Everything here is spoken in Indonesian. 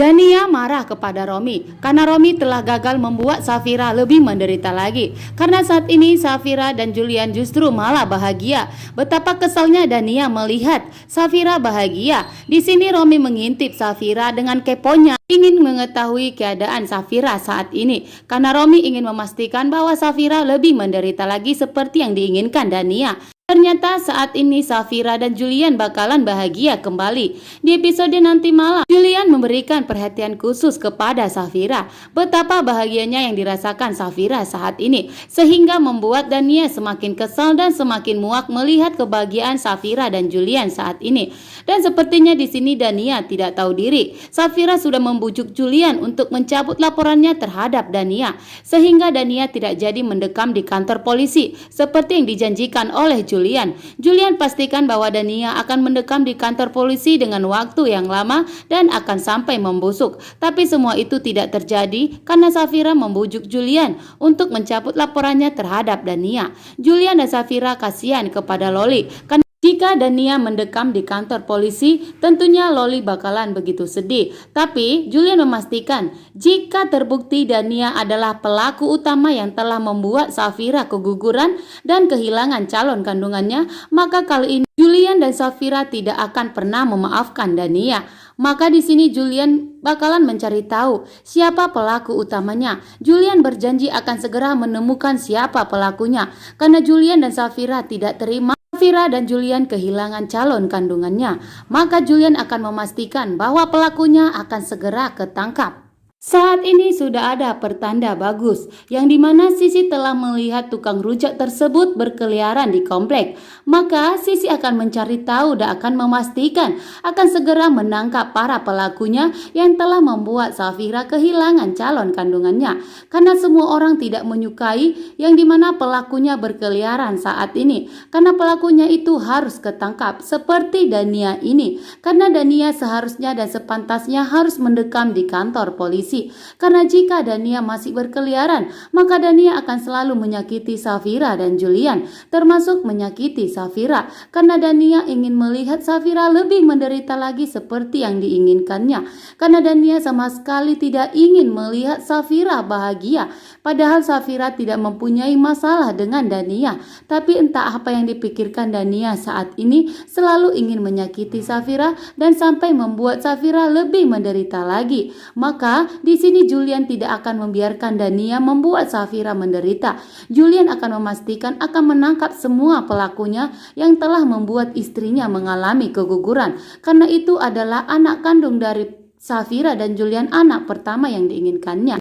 Dania marah kepada Romi karena Romi telah gagal membuat Safira lebih menderita lagi. Karena saat ini Safira dan Julian justru malah bahagia. Betapa kesalnya Dania melihat Safira bahagia. Di sini Romi mengintip Safira dengan keponya, ingin mengetahui keadaan Safira saat ini. Karena Romi ingin memastikan bahwa Safira lebih menderita lagi seperti yang diinginkan Dania. Ternyata saat ini Safira dan Julian bakalan bahagia kembali. Di episode nanti malam, Julian memberikan perhatian khusus kepada Safira. Betapa bahagianya yang dirasakan Safira saat ini, sehingga membuat Dania semakin kesal dan semakin muak melihat kebahagiaan Safira dan Julian saat ini. Dan sepertinya di sini Dania tidak tahu diri. Safira sudah membujuk Julian untuk mencabut laporannya terhadap Dania, sehingga Dania tidak jadi mendekam di kantor polisi seperti yang dijanjikan oleh Julian pastikan bahwa Dania akan mendekam di kantor polisi dengan waktu yang lama dan akan sampai membusuk. Tapi semua itu tidak terjadi karena Safira membujuk Julian untuk mencabut laporannya terhadap Dania. Julian dan Safira kasihan kepada Loli karena jika Dania mendekam di kantor polisi, tentunya Loli bakalan begitu sedih. Tapi Julian memastikan jika terbukti Dania adalah pelaku utama yang telah membuat Safira keguguran dan kehilangan calon kandungannya, maka kali ini Julian dan Safira tidak akan pernah memaafkan Dania. Maka di sini Julian bakalan mencari tahu siapa pelaku utamanya. Julian berjanji akan segera menemukan siapa pelakunya karena Julian dan Safira tidak terima Safira dan Julian kehilangan calon kandungannya. Maka Julian akan memastikan bahwa pelakunya akan segera ketangkap. Saat ini sudah ada pertanda bagus, yang dimana Sisi telah melihat tukang rujak tersebut berkeliaran di komplek. Maka Sisi akan mencari tahu dan akan memastikan akan segera menangkap para pelakunya yang telah membuat Safira kehilangan calon kandungannya. Karena semua orang tidak menyukai yang dimana pelakunya berkeliaran saat ini. Karena pelakunya itu harus ketangkap seperti Dania ini. Karena Dania seharusnya dan sepantasnya harus mendekam di kantor polisi. Karena jika Dania masih berkeliaran, maka Dania akan selalu menyakiti Safira dan Julian, termasuk menyakiti Safira, karena Dania ingin melihat Safira lebih menderita lagi seperti yang diinginkannya. Karena Dania sama sekali tidak ingin melihat Safira bahagia, padahal Safira tidak mempunyai masalah dengan Dania. Tapi entah apa yang dipikirkan Dania saat ini, selalu ingin menyakiti Safira dan sampai membuat Safira lebih menderita lagi. Maka di sini Julian tidak akan membiarkan Dania membuat Safira menderita. Julian akan memastikan akan menangkap semua pelakunya yang telah membuat istrinya mengalami keguguran. Karena itu adalah anak kandung dari Safira dan Julian, anak pertama yang diinginkannya.